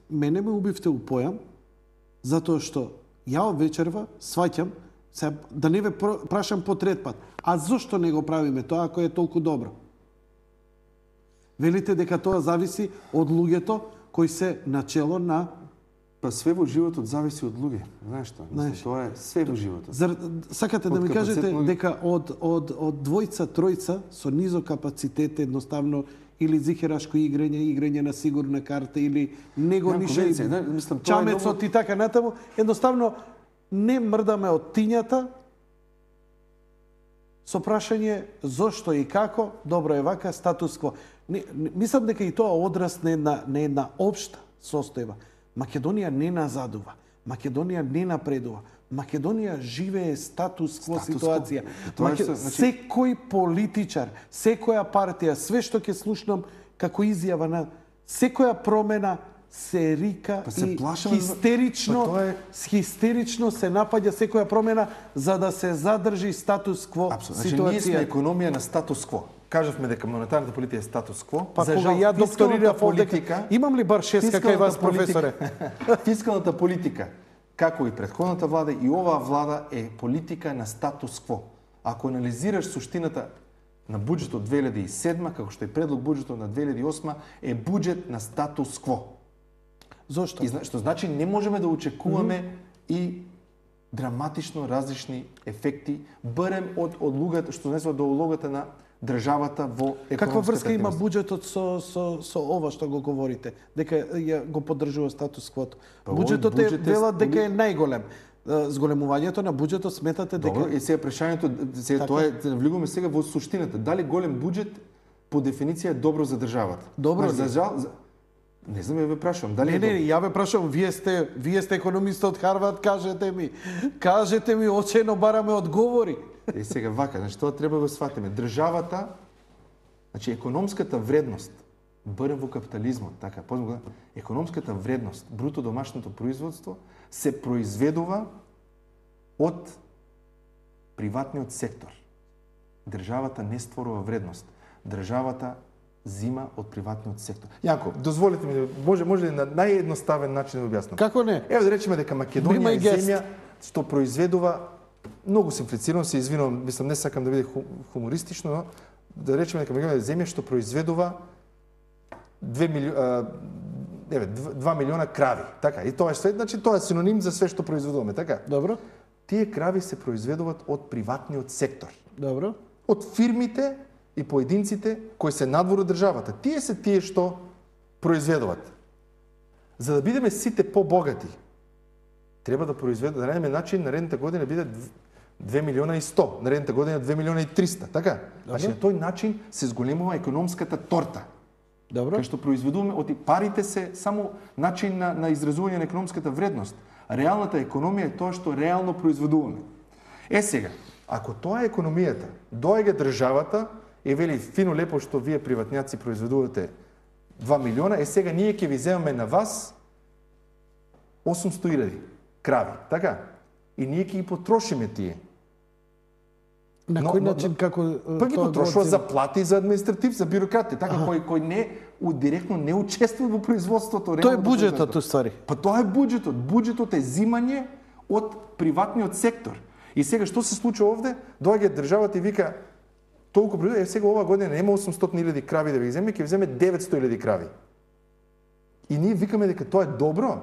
мене ме убивте у појам, затоа што ја вечерва сваќам, да не ве прашам по трет пат, а зошто не го правиме тоа ако е толку добро? Велите дека тоа зависи од луѓето кои се начело на... Па све во животот зависи од луѓе. Знаеш што? Тоа е све во животот. Сакате да ми кажете дека од двојца, тројца со низок капацитет едноставно или зихерашко играње на сигурна карта или него нише чамецот и така натаму, едноставно не мрдаме од тињата со прашање зошто и како, добро е вака, статус кво. Мислам дека и тоа одраз на една општа состојба. Македонија не назадува, Македонија не напредува, Македонија живее статус кво ситуација. Секој политичар, секоја партија, све што ќе слушнам како изјава на секоја промена се рика и хистерично се напаѓа секоја промена за да се задржи статус кво ситуација. Ние сме економија на статус кво. Кажавме дека монетарната политика е статус кво. Па кога ја докторирав овде, имам ли бар шеска кај вас, професоре? Фискалната политика, како и претходната влада и оваа влада, е политика на статус кво. Ако анализираш суштината на буџетот 2007, како што е предлог буџетот на 2008, е буџет на статус кво. Зошто? Што значи не можеме да очекуваме и драматично различни ефекти, барем од лугата, што не до улогата на државата во економската. Каква врска има буџетот со ова што го говорите? Дека ја го поддржува статус квото. Буџетот е велат дека е најголем. Зголемувањето на буџетот сметате дека... Добро, и сега прашањето, тоа е, влегуваме сега во суштината. Дали голем буџет по дефиниција е добро за државата? Добро ли? Не знам, ја ве прашувам. Дали не, ја ве прашувам, вие сте економиста од Харвард, кажете ми, очено бараме одговори. И сега вака, значи тоа треба да го сватиме. Државата, значи економската вредност, барем во капитализмот, така, економската вредност, бруто домашното производство, се произведува од приватниот сектор. Државата не створува вредност. Државата зима од приватниот сектор. Јанко, дозволите ми, може ли на наједноставен начин да објаснам? Како не? Ево да речеме дека Македонија е земја што произведува, многу симплицирано, се извинувам, мислам не сакам да биде хумористично, но да речеме дека Македонија е земја што произведува 2 милиона крави, така? И тоа е све, значи тоа е синоним за све што произведуваме, така? Добро. Тие крави се произведуваат од приватниот сектор. Добро. Од фирмите и поединците кои се надвор од државата. Тие се тие што произведуваат. За да бидеме сите побогати, треба да произведат, да најдеме начин наредната година биде 2 милиона и 100, наредната година 2 милиона и 300, така? Значи на тој начин се зголемува економската торта. Добро. Кај што произведуваме, парите се само начин на изразување на економската вредност. Реалната економија е тоа што реално произведуваме. Сега, ако тоа е економијата, доаѓа државата и вели фино лепо што вие приватњаци произведувате 2 милиона, сега ние ќе ви земаме на вас 800.000 крави, така? И ние ќе ги потрошиме тие. На кој начин, како... Па ги потрошува за плати, за административ, за бюрократи, така, кој не, директно не учествува во производството. Тоа е буџетот, уствари. Па тоа е буџетот. Буџетот е зимање од приватниот сектор. И сега што се случува овде? Доаѓа државата и вика толку производство, сега ова година нема 800.000 крави да ви земе, ќе ви земе 900.000 крави. И ние викаме дека тоа е добро.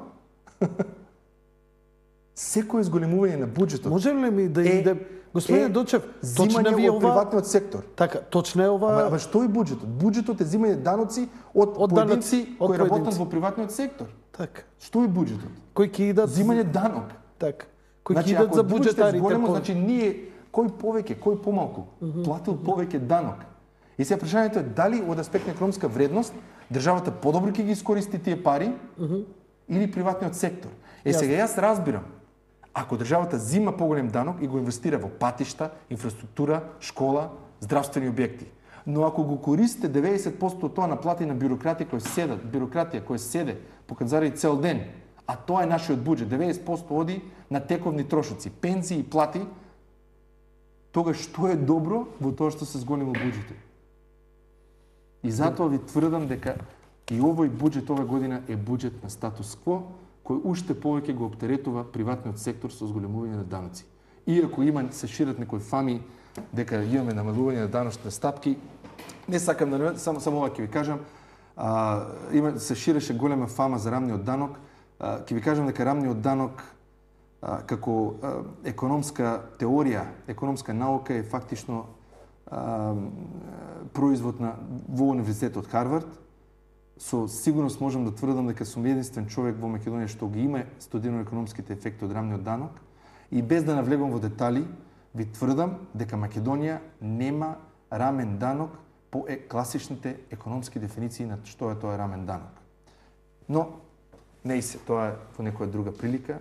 Секој зголемување на буџетот. Може ли ми да иде, господине Дочев, зимање од приватниот сектор. Така, точно е ова. Ама што е буџетот? Буџетот е зимање даноци од поединци кои работат во приватниот сектор. Така. Што е буџетот? Кои ќе идат зимање данок. Така. Кои ќе идат за буџетарите. Значи ние кој повеќе, кој помалку платил повеќе данок. И сега прашањето е дали од аспект на економска вредност државата подобро ќе ги искористи тие пари или приватниот сектор. Сега јас разбирам. Ако државата зима поголем данок и го инвестира во патишта, инфраструктура, школа, здравствени објекти. Но ако го користите 90% од тоа на плати на бюрократија кои седе по канцеларии цел ден, а тоа е нашиот буџет, 90% оди на тековни трошоци, пензии и плати, тогаш што е добро во тоа што се зголемил буџетот? И затоа ви тврдам дека И овој буџет ова година е буџет на статус кво, кој уште повеќе го оптеретува приватниот сектор со зголемување на даноци. Иако се шират некои фами дека имаме намалување на даночните стапки, не сакам да само ова ќе ви кажам, се ширеше голема фама за рамниот данок. Ќе ви кажам дека рамниот данок како економска теорија, економска наука е фактично производ во Универзитетот Харвард. Со сигурност можам да тврдам дека сум единствен човек во Македонија што ги има студирано економските ефекти од рамниот данок и без да навлегувам во детали, ви тврдам дека Македонија нема рамен данок по класичните економски дефиниции на што е тоа рамен данок. Но не се, тоа е во некоја друга прилика.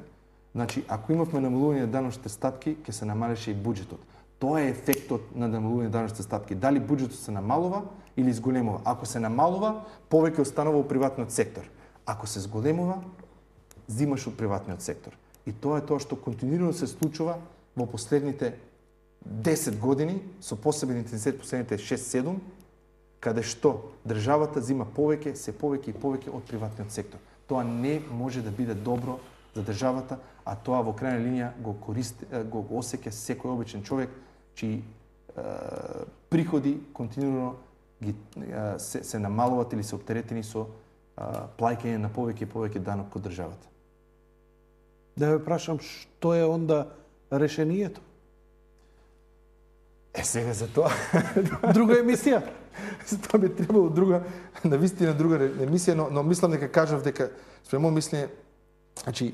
Значи, ако имавме намалување на даночните стапки, ќе се намалеше и буџетот. Тоа е ефектот на намалување на даночните стапки. Дали буџетот се намалува или зголемува. Ако се намалува, повеќе останува во приватниот сектор. Ако се зголемува, зимаш од приватниот сектор. И тоа е тоа што континуирано се случува во последните 10 години, со посебен интензитет последните 6-7, каде што државата зима повеќе, се повеќе и повеќе од приватниот сектор. Тоа не може да биде добро за државата, а тоа во крајна линија го осеќа секој обичен човек, чии приходи континуирано се намалуват или се оптеретени со плаќање на повеќе и повеќе данок од државата. Да ве прашам, што е онда решението? Сега за тоа. Друга емисија? За тоа би требало друга, навистина друга емисија, но мислам дека кажав дека спремо мислење, значи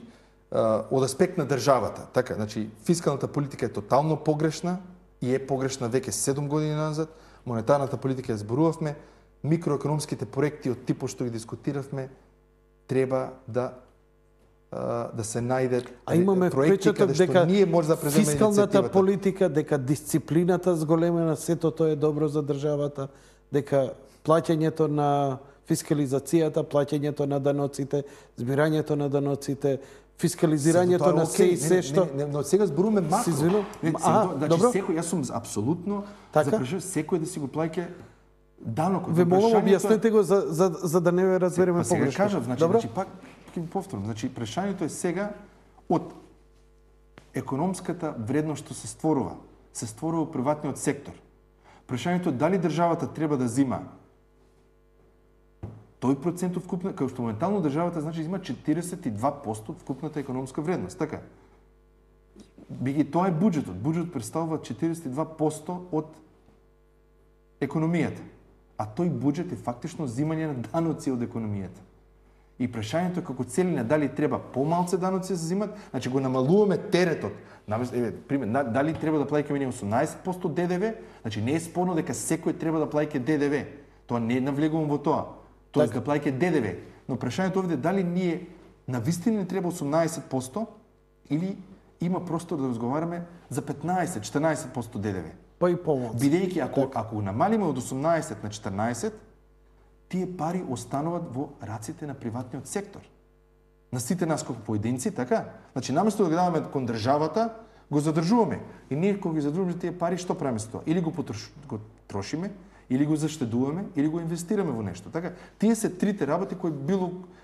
од аспект на државата, така, значи фискалната политика е тотално погрешна и е погрешна веќе 7 години назад. Монетарната политика ја зборувавме, микроекономските проекти од типот што ги дискутиравме треба да се најде проекти каде што ние може да преземеме иницијативата. Фискалната политика, дека дисциплината зголемена, сето тоа е добро за државата, дека плаќањето на фискализацијата, плаќањето на даноците, збирањето на даноците, фискализирањето на се и се што... Но сега зборуваме макро. Добро. Секој, јас сум апсолутно запрашав секој да си го плаќа данокот. Ве молам, објаснете го за да не ве разбереме погрешно. Сега кажав, значи пак ќе повторам, значи прашањето е сега од економската вредност што се створува приватниот сектор. Прашањето е дали државата треба да зима тој процент од вкупна, како што моментално државата значи има 42% од вкупната економска вредност, така? Тоа е буџетот. Буџетот представува 42% од економијата. А тој буџет е фактично зимање на даноци од економијата. И прашањето е како целина дали треба помалце даноци да се зимат, значи го намалуваме теретот. Пример, дали треба да плаќаме 18% ДДВ, значи не е спорно дека секој треба да плаќа ДДВ. Тоа не навлегувам во тоа. Тоа да плаќа ДДВ. Но прашањето овде дали ние навистина не треба 18% или има простор да разговараме за 15-14% ДДВ. Па и помалку. Бидејќи ако намалиме од 18 на 14, тие пари остануваат во раците на приватниот сектор. На сите нас како поединци, така? Значи наместо да ги даваме кон државата, го задржуваме. И ние кога ги задржуваме тие пари, што правиме со тоа? Или го трошиме, или го заштедуваме, или го инвестираме во нешто. Така, тие се трите работи кои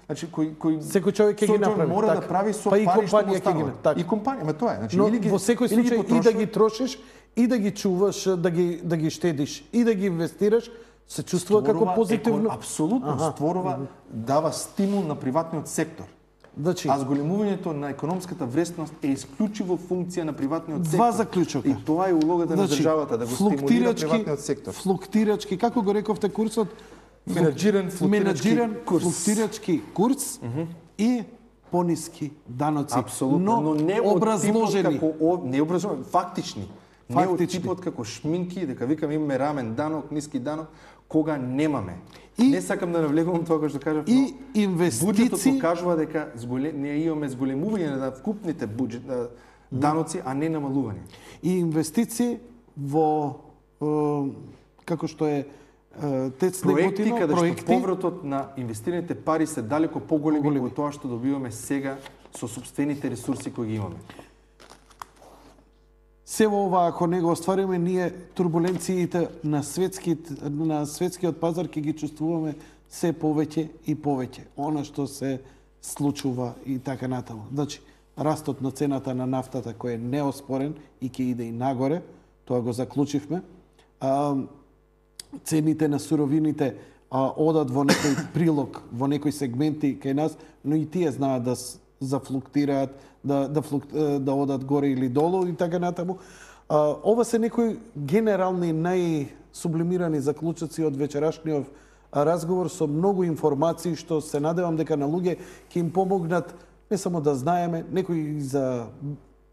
значи кои секој човек ќе ги направи, мора да прави со пари што му остануваат. И компанија, тоа е. Значи, но во секој случај и да ги трошиш, и да ги чуваш, да ги штедиш, и да ги инвестираш, се чувствува како позитивно. Апсолутно створува, дава стимул на приватниот сектор. Значи, а зголемувањето на економската вредност е исклучиво функција на приватниот сектор. Два заклучока. И тоа е улогата на државата, да го стимулира приватниот сектор. Флуктирачки, како го рековте курсот? Менаџиран флуктирачки курс и пониски даноци. Апсолутно, но не образложени. Не образложени, фактични. Не од типот како шминки, дека викам имаме рамен данок, ниски данок, кога немаме. Не сакам да навлегувам тоа кој што кажав, и инвестиции буџетот покажува дека ние имаме зголемување на вкупните даноци, а не намалување. И инвестиции во како што е тецне проекти каде што повратот на инвестираните пари се далеко поголеми од тоа што добиваме сега со сопствените ресурси кои ги имаме. Се ова, ако не го оствариме, ние турбуленциите на светскиот пазар ќе ги чувствуваме се повеќе и повеќе. Она што се случува и така натаму. Значи, растот на цената на нафтата кој е неоспорен и ќе иде и нагоре, тоа го заклучивме. Цените на суровините одат во некој прилог, во некои сегменти кај нас, но и тие знаат да зафлуктираат, да одат горе или долу и така натаму. Ова се некои генерални најсублимирани заклучоци од вечерашниот разговор со многу информации што се надевам дека на луѓе ќе им помогнат не само да знаеме, некој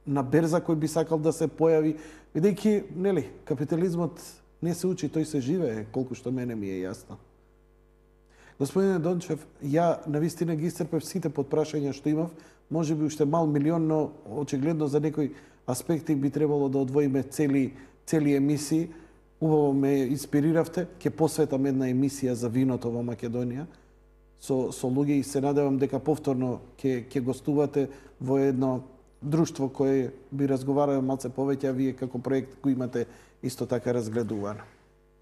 на берза кој би сакал да се појави, бидејќи нели капитализмот не се учи, тој се живее, колку што мене ми е јасно. Господине Дончев, ја навистина ги исцрпев сите подпрашања што имав, може би уште мал милион, но очигледно за некои аспекти би требало да одвоиме цели емисии. Убаво ме инспириравте, ќе посветам една емисија за виното во Македонија со луѓе и се надевам дека повторно ќе гостувате во едно друштво кое би разговарало малце повеќе, а вие како проект го имате исто така разгледувано.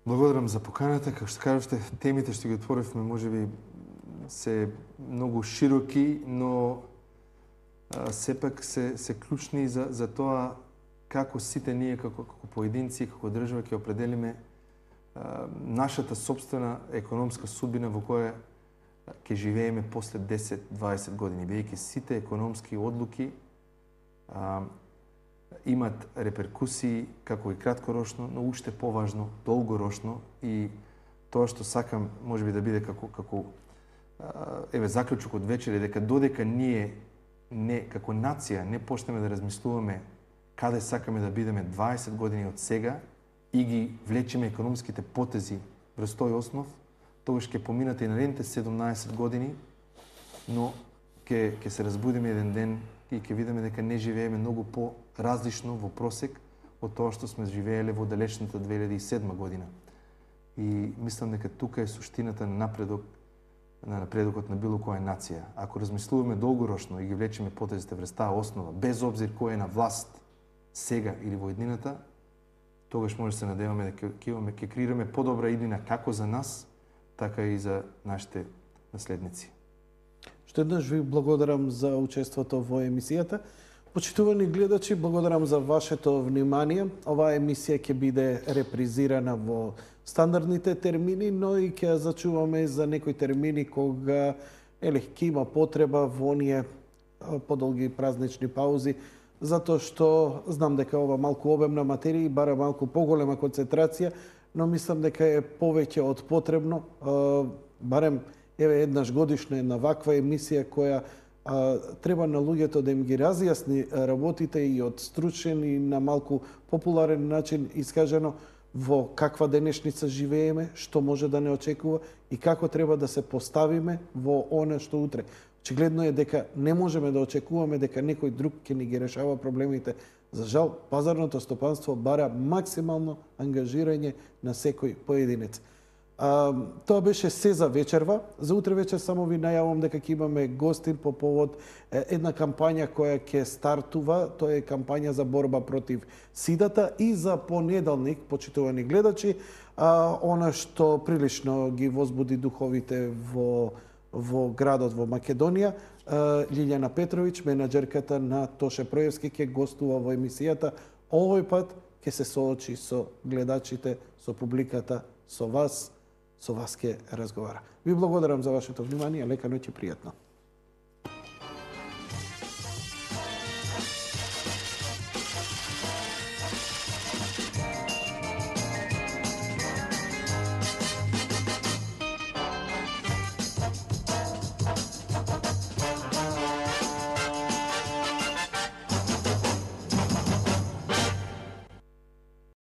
Благодарам за поканата. Како што кажавте, темите што ги отворивме можеби се многу широки, но сепак се клучни за тоа како сите ние како поединци, како држава ќе определиме нашата собствена економска судбина во која ќе живееме после 10-20 години, бидејќи сите економски одлуки имат реперкусии како и краткорочно, но уште поважно, долгорочно, и тоа што сакам можеби да биде како заклучок од вечер е дека додека ние како нација не почнеме да размислуваме каде сакаме да бидеме 20 години од сега и ги влечеме економските потези врз тој основ, тогаш ќе поминат и наредните 17 години, но ќе се разбудиме еден ден и ќе видиме дека не живееме многу по-различно во просек од тоа што сме живееле во далечната 2007 година. И мислам дека тука е суштината на напредокот на било која нација. Ако размислуваме долгорочно и ги влечеме потезите врз таа основа, без обзир кој е на власт сега или во иднината, тогаш може да се надеваме дека ќе креираме подобра иднина како за нас, така и за нашите наследници. Што еднаш ви благодарам за учеството во емисијата. Почитувани гледачи, благодарам за вашето внимание. Оваа емисија ќе биде репризирана во стандардните термини, но и ќе зачуваме за некои термини кога ќе има потреба во оние подолги празнични паузи, затоа што знам дека ова малку обемна материја и бара малку поголема концентрација, но мислам дека е повеќе од потребно, барем еднаш годишно една ваква емисија која треба на луѓето да им ги разјасни работите и од стручен и на малку популарен начин искажано во каква денешница живееме, што може да не очекува и како треба да се поставиме во она што утре. Очигледно е дека не можеме да очекуваме дека некој друг ќе ни ги решава проблемите. За жал, пазарното стопанство бара максимално ангажирање на секој поединец. Тоа беше се за вечерва. За утре вечер само ви најавам дека ќе имаме гостин по повод една кампања која ќе стартува. Тоа е кампања за борба против сидата и за понеделник, почитувани гледачи, она што прилично ги возбуди духовите во градот во Македонија. Лилјана Петровиќ, менаџерката на Тоше Проевски, ќе гостува во емисијата. Овој пат ќе се соочи со гледачите, со публиката, со вас ќе разговара. Ви благодарам за вашето внимание, лека ноќ и пријатно.